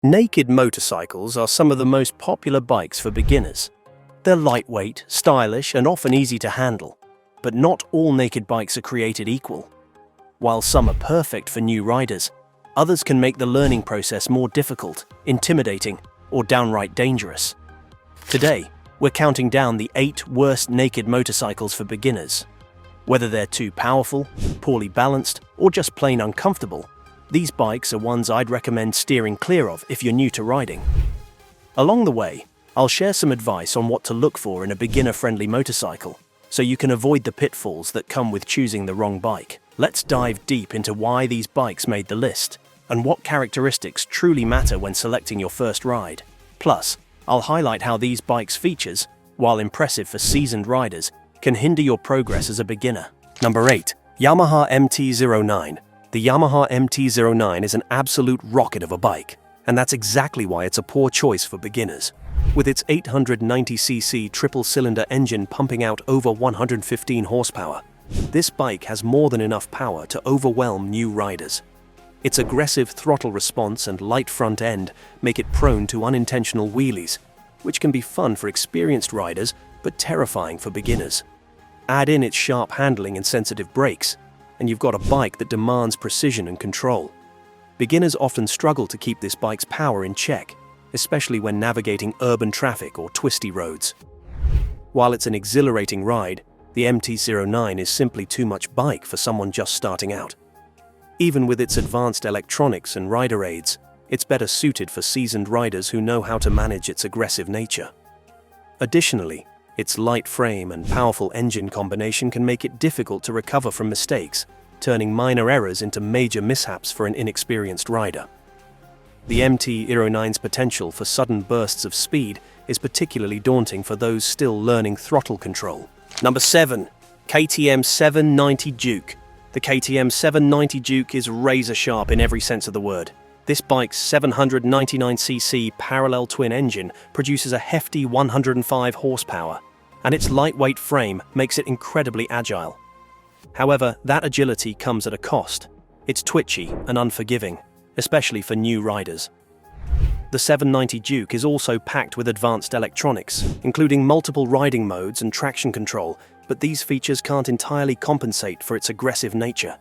Naked motorcycles are some of the most popular bikes for beginners. They're lightweight, stylish, and often easy to handle. But not all naked bikes are created equal. While some are perfect for new riders, others can make the learning process more difficult, intimidating, or downright dangerous. Today, we're counting down the 8 worst naked motorcycles for beginners. Whether they're too powerful, poorly balanced, or just plain uncomfortable, these bikes are ones I'd recommend steering clear of if you're new to riding. Along the way, I'll share some advice on what to look for in a beginner-friendly motorcycle, so you can avoid the pitfalls that come with choosing the wrong bike. Let's dive deep into why these bikes made the list, and what characteristics truly matter when selecting your first ride. Plus, I'll highlight how these bikes' features, while impressive for seasoned riders, can hinder your progress as a beginner. Number 8. Yamaha MT-09. The Yamaha MT-09 is an absolute rocket of a bike, and that's exactly why it's a poor choice for beginners. With its 890cc triple-cylinder engine pumping out over 115 horsepower, this bike has more than enough power to overwhelm new riders. Its aggressive throttle response and light front end make it prone to unintentional wheelies, which can be fun for experienced riders but terrifying for beginners. Add in its sharp handling and sensitive brakes, and you've got a bike that demands precision and control. Beginners often struggle to keep this bike's power in check, especially when navigating urban traffic or twisty roads. While it's an exhilarating ride, the MT-09 is simply too much bike for someone just starting out. Even with its advanced electronics and rider aids, it's better suited for seasoned riders who know how to manage its aggressive nature. Additionally, its light frame and powerful engine combination can make it difficult to recover from mistakes, turning minor errors into major mishaps for an inexperienced rider. The MT-09's potential for sudden bursts of speed is particularly daunting for those still learning throttle control. Number 7. KTM 790 Juke. The KTM 790 Juke is razor sharp in every sense of the word. This bike's 799cc parallel twin engine produces a hefty 105 horsepower, and its lightweight frame makes it incredibly agile. However, that agility comes at a cost. It's twitchy and unforgiving, especially for new riders. The 790 Juke is also packed with advanced electronics, including multiple riding modes and traction control, but these features can't entirely compensate for its aggressive nature.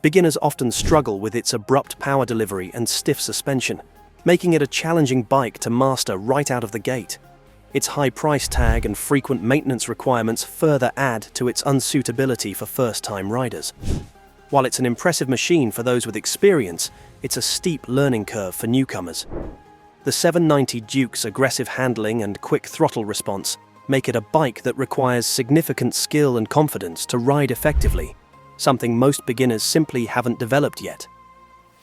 Beginners often struggle with its abrupt power delivery and stiff suspension, making it a challenging bike to master right out of the gate. Its high price tag and frequent maintenance requirements further add to its unsuitability for first-time riders. While it's an impressive machine for those with experience, it's a steep learning curve for newcomers. The 790 Juke's aggressive handling and quick throttle response make it a bike that requires significant skill and confidence to ride effectively, something most beginners simply haven't developed yet.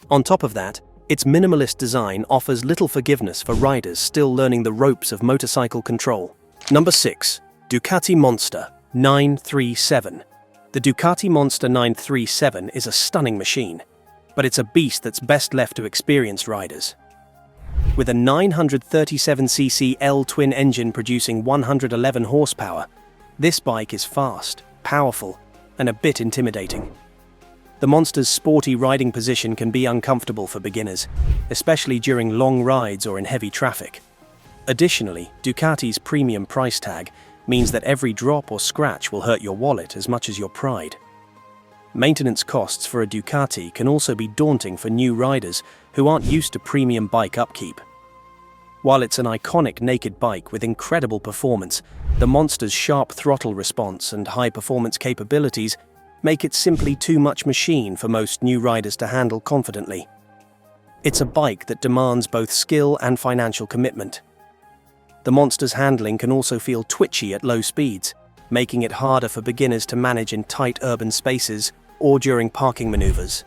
On top of that, its minimalist design offers little forgiveness for riders still learning the ropes of motorcycle control. Number 6. Ducati Monster 937. The Ducati Monster 937 is a stunning machine, but it's a beast that's best left to experienced riders. With a 937cc L-twin engine producing 111 horsepower, this bike is fast, powerful, and a bit intimidating. The Monster's sporty riding position can be uncomfortable for beginners, especially during long rides or in heavy traffic. Additionally, Ducati's premium price tag means that every drop or scratch will hurt your wallet as much as your pride. Maintenance costs for a Ducati can also be daunting for new riders who aren't used to premium bike upkeep. While it's an iconic naked bike with incredible performance, the Monster's sharp throttle response and high-performance capabilities make it simply too much machine for most new riders to handle confidently. It's a bike that demands both skill and financial commitment. The Monster's handling can also feel twitchy at low speeds, making it harder for beginners to manage in tight urban spaces or during parking maneuvers.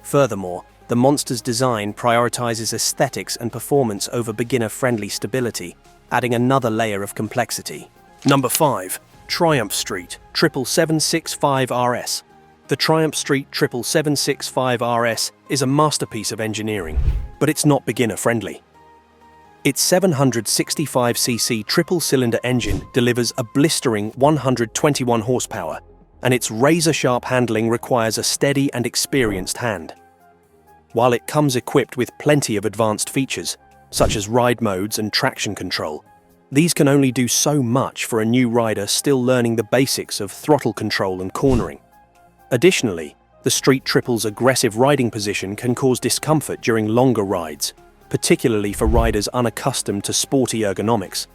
Furthermore, the Monster's design prioritizes aesthetics and performance over beginner-friendly stability, adding another layer of complexity. Number 5. Triumph Street 77765 RS. The Triumph Street 77765 RS is a masterpiece of engineering, but it's not beginner-friendly. Its 765cc triple-cylinder engine delivers a blistering 121 horsepower, and its razor-sharp handling requires a steady and experienced hand. While it comes equipped with plenty of advanced features, such as ride modes and traction control, these can only do so much for a new rider still learning the basics of throttle control and cornering. Additionally, the Street Triple's aggressive riding position can cause discomfort during longer rides, particularly for riders unaccustomed to sporty ergonomics.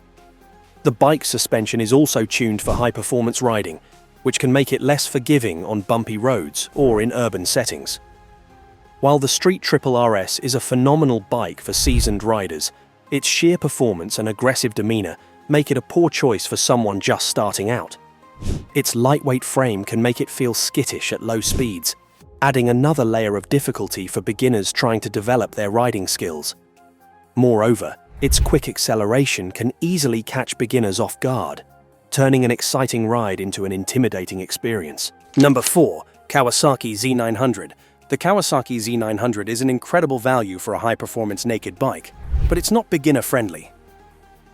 The bike's suspension is also tuned for high-performance riding, which can make it less forgiving on bumpy roads or in urban settings. While the Street Triple RS is a phenomenal bike for seasoned riders, its sheer performance and aggressive demeanor make it a poor choice for someone just starting out. Its lightweight frame can make it feel skittish at low speeds, adding another layer of difficulty for beginners trying to develop their riding skills. Moreover, its quick acceleration can easily catch beginners off guard, turning an exciting ride into an intimidating experience. Number 4. Kawasaki Z900. The Kawasaki Z900 is an incredible value for a high-performance naked bike, but it's not beginner-friendly.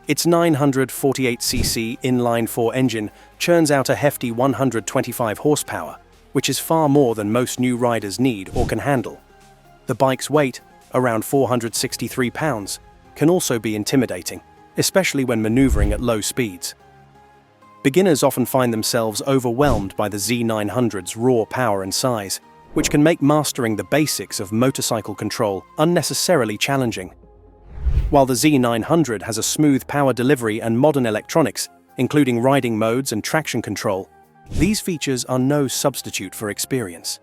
Its 948cc inline-4 engine churns out a hefty 125 horsepower, which is far more than most new riders need or can handle. The bike's weight, around 463 pounds, can also be intimidating, especially when maneuvering at low speeds. Beginners often find themselves overwhelmed by the Z900's raw power and size, which can make mastering the basics of motorcycle control unnecessarily challenging. While the Z900 has a smooth power delivery and modern electronics, including riding modes and traction control, these features are no substitute for experience.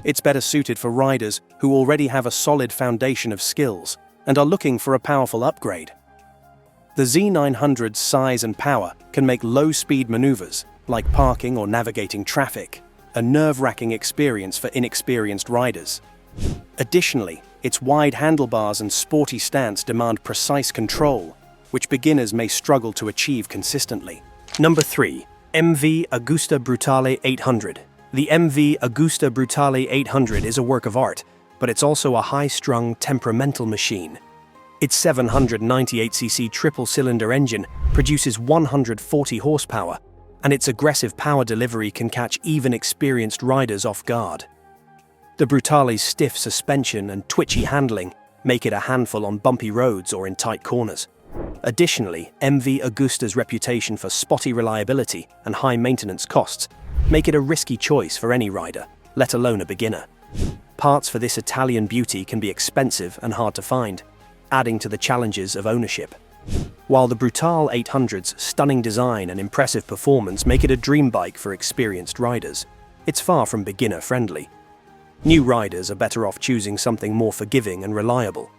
It's better suited for riders who already have a solid foundation of skills and are looking for a powerful upgrade. The Z900's size and power can make low-speed maneuvers, like parking or navigating traffic, a nerve-wracking experience for inexperienced riders. Additionally, its wide handlebars and sporty stance demand precise control, which beginners may struggle to achieve consistently. Number 3. MV Agusta Brutale 800. The MV Agusta Brutale 800 is a work of art, but it's also a high-strung, temperamental machine. Its 798cc triple-cylinder engine produces 140 horsepower, and its aggressive power delivery can catch even experienced riders off guard. The Brutale's stiff suspension and twitchy handling make it a handful on bumpy roads or in tight corners. Additionally, MV Agusta's reputation for spotty reliability and high maintenance costs make it a risky choice for any rider, let alone a beginner. Parts for this Italian beauty can be expensive and hard to find, adding to the challenges of ownership. While the Brutale 800's stunning design and impressive performance make it a dream bike for experienced riders, it's far from beginner-friendly. New riders are better off choosing something more forgiving and reliable.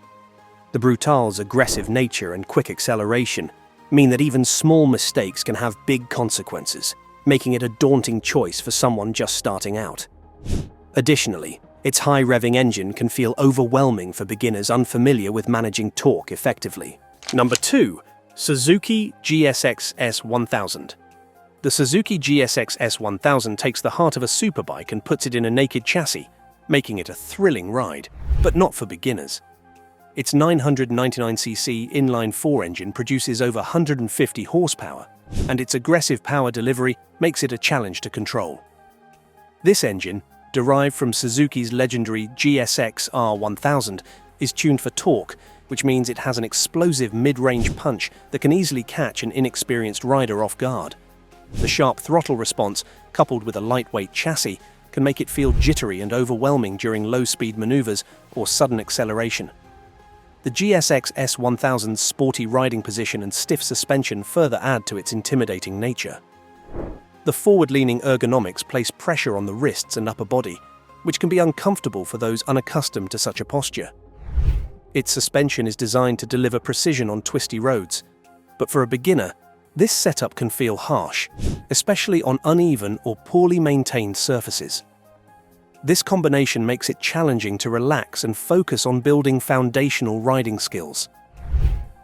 The Brutale's aggressive nature and quick acceleration mean that even small mistakes can have big consequences, making it a daunting choice for someone just starting out. Additionally, its high-revving engine can feel overwhelming for beginners unfamiliar with managing torque effectively. Number 2. Suzuki GSXS1000. The Suzuki GSXS1000 takes the heart of a superbike and puts it in a naked chassis, making it a thrilling ride, but not for beginners. Its 999cc inline-4 engine produces over 150 horsepower, and its aggressive power delivery makes it a challenge to control. This engine, derived from Suzuki's legendary GSX-R1000, is tuned for torque, which means it has an explosive mid-range punch that can easily catch an inexperienced rider off guard. The sharp throttle response, coupled with a lightweight chassis, can make it feel jittery and overwhelming during low-speed maneuvers or sudden acceleration. The GSX-S1000's sporty riding position and stiff suspension further add to its intimidating nature. The forward-leaning ergonomics place pressure on the wrists and upper body, which can be uncomfortable for those unaccustomed to such a posture. Its suspension is designed to deliver precision on twisty roads, but for a beginner, this setup can feel harsh, especially on uneven or poorly maintained surfaces. This combination makes it challenging to relax and focus on building foundational riding skills.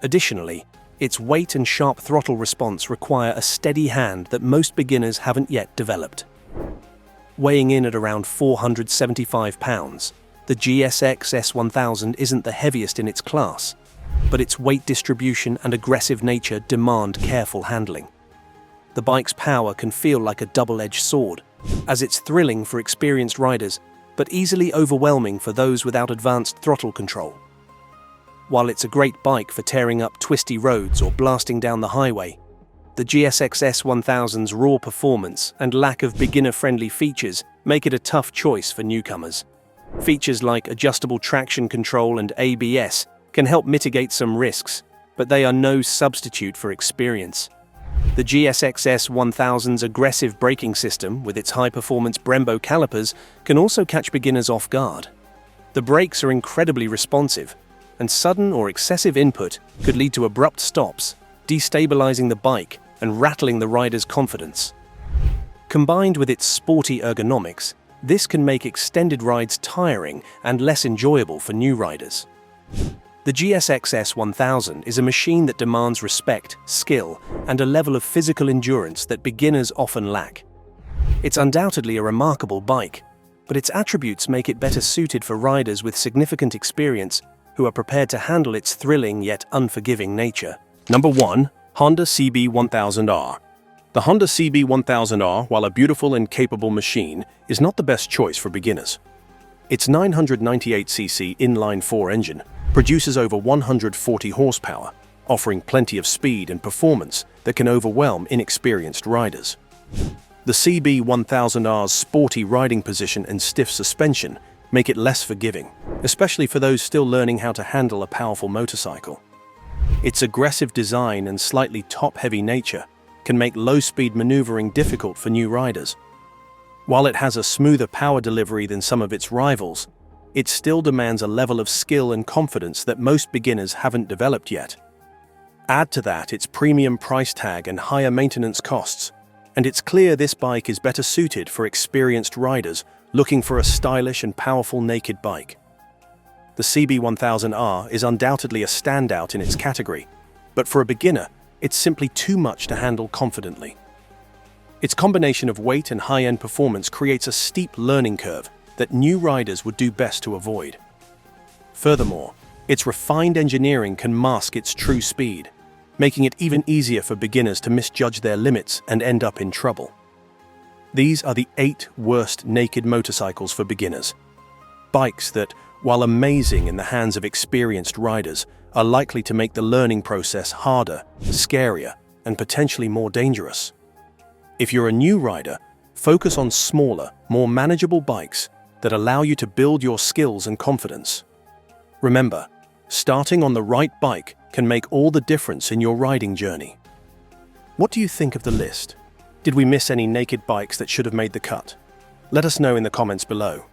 Additionally, its weight and sharp throttle response require a steady hand that most beginners haven't yet developed. Weighing in at around 475 pounds, the GSX-S1000 isn't the heaviest in its class, but its weight distribution and aggressive nature demand careful handling. The bike's power can feel like a double-edged sword, as it's thrilling for experienced riders, but easily overwhelming for those without advanced throttle control. While it's a great bike for tearing up twisty roads or blasting down the highway, the GSXS1000's raw performance and lack of beginner-friendly features make it a tough choice for newcomers. Features like adjustable traction control and ABS can help mitigate some risks, but they are no substitute for experience. The GSXS1000's aggressive braking system, with its high-performance Brembo calipers, can also catch beginners off guard. The brakes are incredibly responsive, and sudden or excessive input could lead to abrupt stops, destabilizing the bike and rattling the rider's confidence. Combined with its sporty ergonomics, this can make extended rides tiring and less enjoyable for new riders. The GSXS1000 is a machine that demands respect, skill, and a level of physical endurance that beginners often lack. It's undoubtedly a remarkable bike, but its attributes make it better suited for riders with significant experience who are prepared to handle its thrilling yet unforgiving nature. Number 1. Honda CB1000R. The Honda CB1000R, while a beautiful and capable machine, is not the best choice for beginners. Its 998cc inline-4 engine produces over 140 horsepower, offering plenty of speed and performance that can overwhelm inexperienced riders. The CB1000R's sporty riding position and stiff suspension make it less forgiving, especially for those still learning how to handle a powerful motorcycle. Its aggressive design and slightly top-heavy nature can make low-speed maneuvering difficult for new riders. While it has a smoother power delivery than some of its rivals, it still demands a level of skill and confidence that most beginners haven't developed yet. Add to that its premium price tag and higher maintenance costs, and it's clear this bike is better suited for experienced riders looking for a stylish and powerful naked bike. The CB1000R is undoubtedly a standout in its category, but for a beginner, it's simply too much to handle confidently. Its combination of weight and high-end performance creates a steep learning curve that new riders would do best to avoid. Furthermore, its refined engineering can mask its true speed, making it even easier for beginners to misjudge their limits and end up in trouble. These are the 8 worst naked motorcycles for beginners. Bikes that, while amazing in the hands of experienced riders, are likely to make the learning process harder, scarier, and potentially more dangerous. If you're a new rider, focus on smaller, more manageable bikes that allow you to build your skills and confidence. Remember, starting on the right bike can make all the difference in your riding journey. What do you think of the list? Did we miss any naked bikes that should have made the cut? Let us know in the comments below.